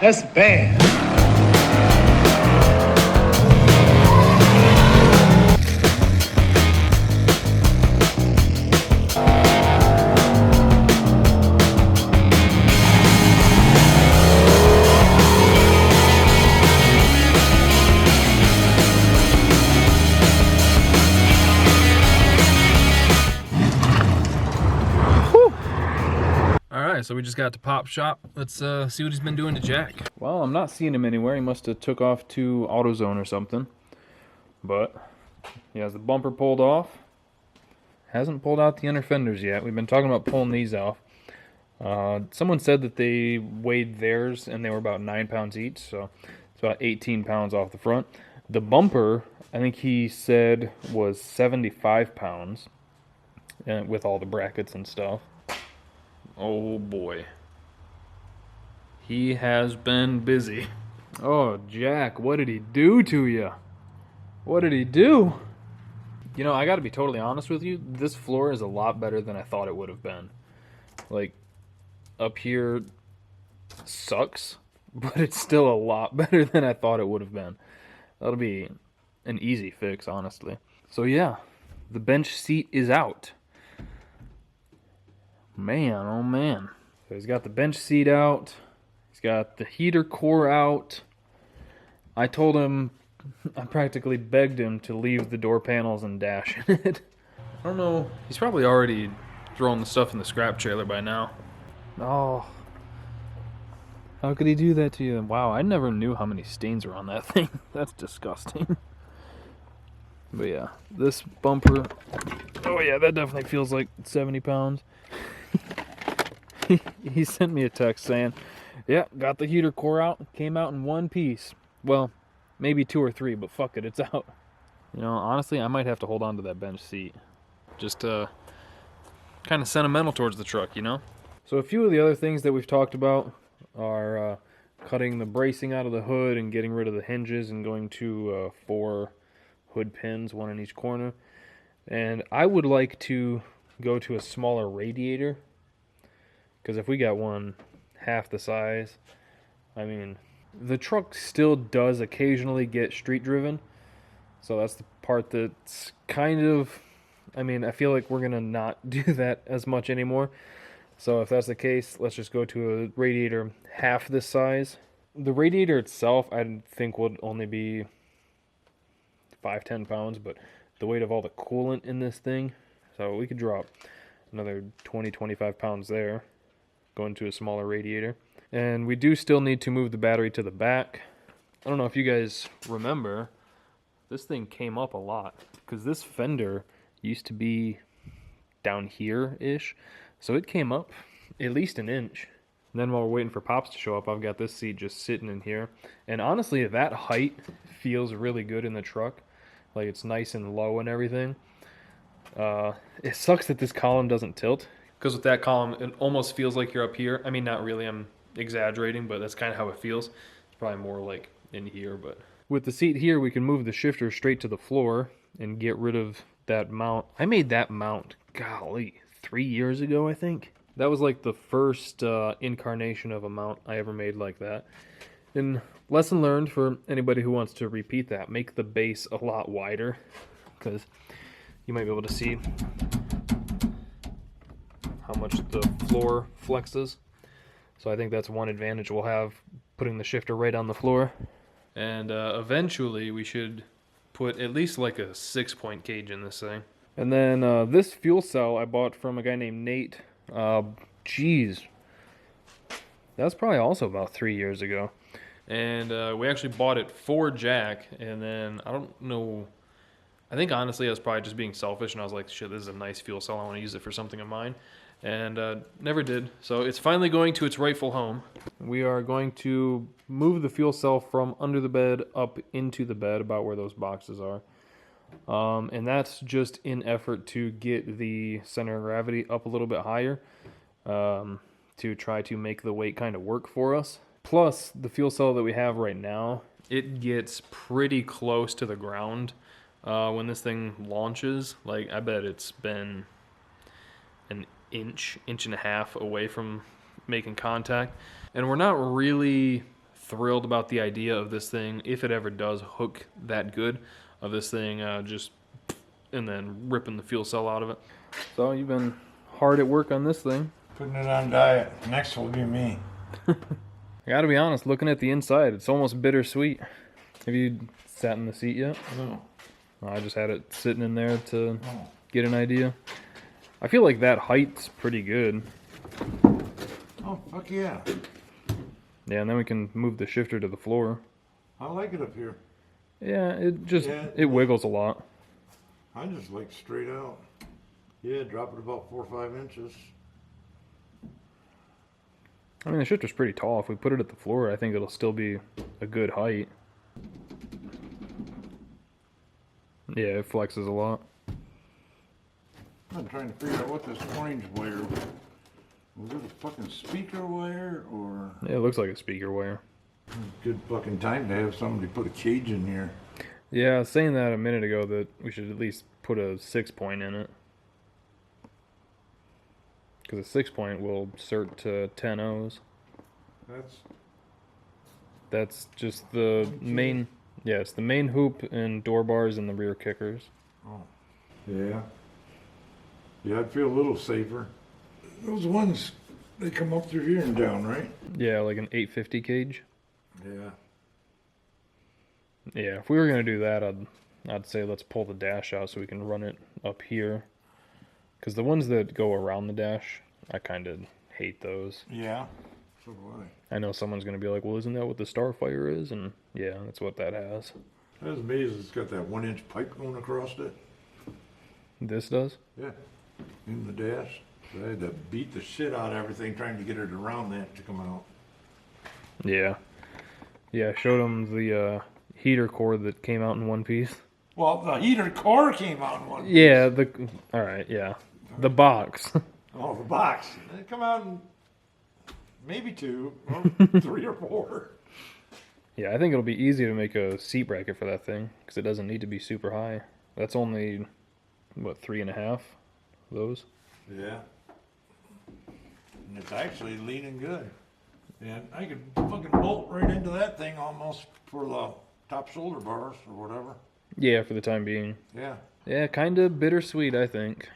That's bad. So we just got to Pop Shop. Let's see what he's been doing to Jack. Well, I'm not seeing him anywhere. He must have took off to AutoZone or something. But he has the bumper pulled off. Hasn't pulled out the inner fenders yet. We've been talking about pulling these off. Someone said that they weighed theirs and they were about 9 pounds each. So it's about 18 pounds off the front. The bumper, I think he said, was 75 pounds with all the brackets and stuff. Oh boy. He has been busy. Oh, Jack, what did he do to you? What did he do? You know, I gotta be totally honest with you. This floor is a lot better than I thought it would have been. Like, up here sucks, but it's still a lot better than I thought it would have been. That'll be an easy fix, honestly. So yeah, the bench seat is out. Man, oh man. So he's got the bench seat out. He's got the heater core out. I told him, I practically begged him to leave the door panels and dash in it. I don't know. He's probably already thrown the stuff in the scrap trailer by now. Oh. How could he do that to you? Wow, I never knew how many stains were on that thing. That's disgusting. But yeah, this bumper. Oh yeah, that definitely feels like 70 pounds. He sent me a text saying, yeah, got the heater core out, came out in one piece. Well, maybe 2 or 3, but fuck it, it's out. You know, honestly, I might have to hold on to that bench seat. Just kind of sentimental towards the truck, you know? So a few of the other things that we've talked about are cutting the bracing out of the hood and getting rid of the hinges and going to 4 hood pins, 1 in each corner. And I would like to go to a smaller radiator, because if we got one half the size, I mean, the truck still does occasionally get street driven, so that's the part that's kind of, I mean, I feel like we're gonna not do that as much anymore. So if that's the case, let's just go to a radiator half this size. The radiator itself, I think, would only be 5-10 pounds, but the weight of all the coolant in this thing, so we could drop another 20-25 pounds there, going to a smaller radiator. And we do still need to move the battery to the back. I don't know if you guys remember, this thing came up a lot, because this fender used to be down here-ish, so it came up at least an inch. And then while we're waiting for Pops to show up, I've got this seat just sitting in here. And honestly, that height feels really good in the truck. Like, it's nice and low and everything. It sucks that this column doesn't tilt, because with that column, it almost feels like you're up here. I mean, not really, I'm exaggerating, but that's kind of how it feels. It's probably more like in here, but with the seat here, we can move the shifter straight to the floor and get rid of that mount. I made that mount, golly, 3 years ago, I think. That was like the first incarnation of a mount I ever made like that. And lesson learned for anybody who wants to repeat that, make the base a lot wider, because you might be able to see how much the floor flexes. So I think that's one advantage we'll have, putting the shifter right on the floor. And eventually we should put at least like a 6-point cage in this thing. And then this fuel cell I bought from a guy named Nate. Geez, that's probably also about 3 years ago. And we actually bought it for Jack, and then I don't know, I think honestly I was probably just being selfish, and I was like, shit, this is a nice fuel cell, I want to use it for something of mine. And never did. So it's finally going to its rightful home. We are going to move the fuel cell from under the bed up into the bed, about where those boxes are. And that's just in effort to get the center of gravity up a little bit higher, to try to make the weight kind of work for us. Plus, the fuel cell that we have right now, it gets pretty close to the ground when this thing launches. Like, I bet it's been an inch and a half away from making contact. And we're not really thrilled about the idea of this thing, if it ever does hook that good, of this thing just, and then ripping the fuel cell out of it. So you've been hard at work on this thing. Putting it on diet. Next will be me. I gotta be honest, looking at the inside, it's almost bittersweet. Have you sat in the seat yet? No. I just had it sitting in there to get an idea. I feel like that height's pretty good. Oh, fuck yeah. Yeah, and then we can move the shifter to the floor. I like it up here. Yeah, it wiggles a lot. I just like straight out. Yeah, drop it about 4 or 5 inches. I mean, the shifter's pretty tall. If we put it at the floor, I think it'll still be a good height. Yeah, it flexes a lot. I'm trying to figure out what this orange wire was. It a fucking speaker wire or? Yeah, it looks like a speaker wire. Good fucking time to have somebody put a cage in here. Yeah, I was saying that a minute ago that we should at least put a 6-point in it. Because a 6-point will cert to 10 O's. That's just the main. Yeah, it's the main hoop and door bars and the rear kickers. Oh, yeah. Yeah, I'd feel a little safer. Those ones, they come up through here and down, right? Yeah, like an 850 cage. Yeah. Yeah, if we were gonna do that, I'd say let's pull the dash out so we can run it up here. Because the ones that go around the dash, I kind of hate those. Yeah. So do I. I know someone's gonna be like, "Well, isn't that what the Starfire is?" And yeah, that's what that has. I was amazed it's got that 1-inch pipe going across it. This does? Yeah. In the dash. So I had to beat the shit out of everything trying to get it around that to come out. Yeah. Yeah, I showed them the heater core that came out in one piece. Well, the heater core came out in one piece. Yeah, alright, yeah. The box. Oh, the box. It come out in maybe 2 or 3 or 4. Yeah, I think it'll be easy to make a seat bracket for that thing, because it doesn't need to be super high. That's only, what, 3.5 those? Yeah. And it's actually leaning good. And I could fucking bolt right into that thing almost for the top shoulder bars or whatever. Yeah, for the time being. Yeah. Yeah, kind of bittersweet, I think.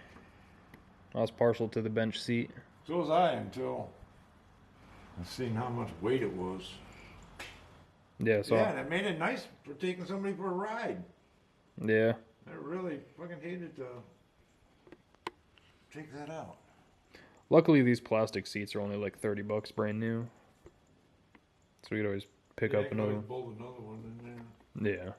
I was partial to the bench seat. So was I until I seen how much weight it was. Yeah, so... Yeah, and it made it nice for taking somebody for a ride. Yeah. I really fucking hated to take that out. Luckily, these plastic seats are only like $30 brand new. So we could always pick up another one. Bolt another one in there. Yeah.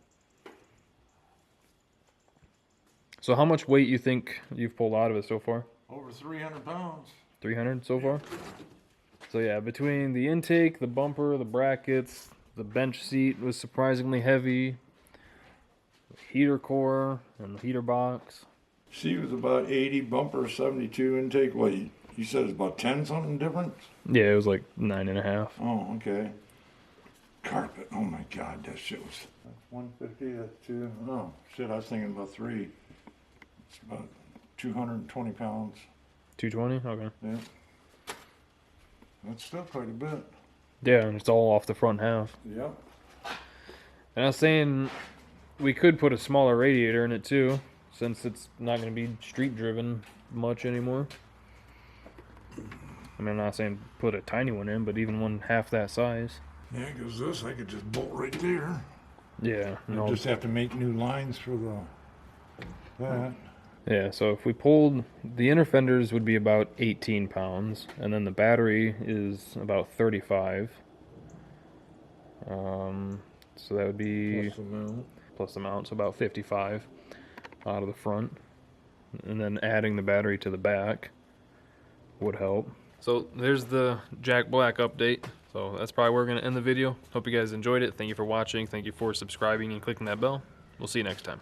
So how much weight you think you've pulled out of it so far? Over 300 pounds. 300 so far? So yeah, between the intake, the bumper, the brackets, the bench seat was surprisingly heavy, the heater core, and the heater box. Seat was about 80, bumper 72, intake, what, you said it's about 10 something different? Yeah, it was like 9.5. Oh, okay. Carpet, oh my god, that shit was... That's 150, that's 2, oh, shit, I was thinking about 3. It's about 220 pounds. 220? Okay. Yeah. That's still quite a bit. Yeah, and it's all off the front half. Yep. And I was saying we could put a smaller radiator in it too, since it's not going to be street driven much anymore. I mean, I'm not saying put a tiny one in, but even one half that size. Yeah, because this I could just bolt right there. Yeah. You just have to make new lines for that. Yeah, so if we pulled, the inner fenders would be about 18 pounds, and then the battery is about 35. So that would be plus the mount, so about 55 out of the front. And then adding the battery to the back would help. So there's the Jack Black update. So that's probably where we're going to end the video. Hope you guys enjoyed it. Thank you for watching. Thank you for subscribing and clicking that bell. We'll see you next time.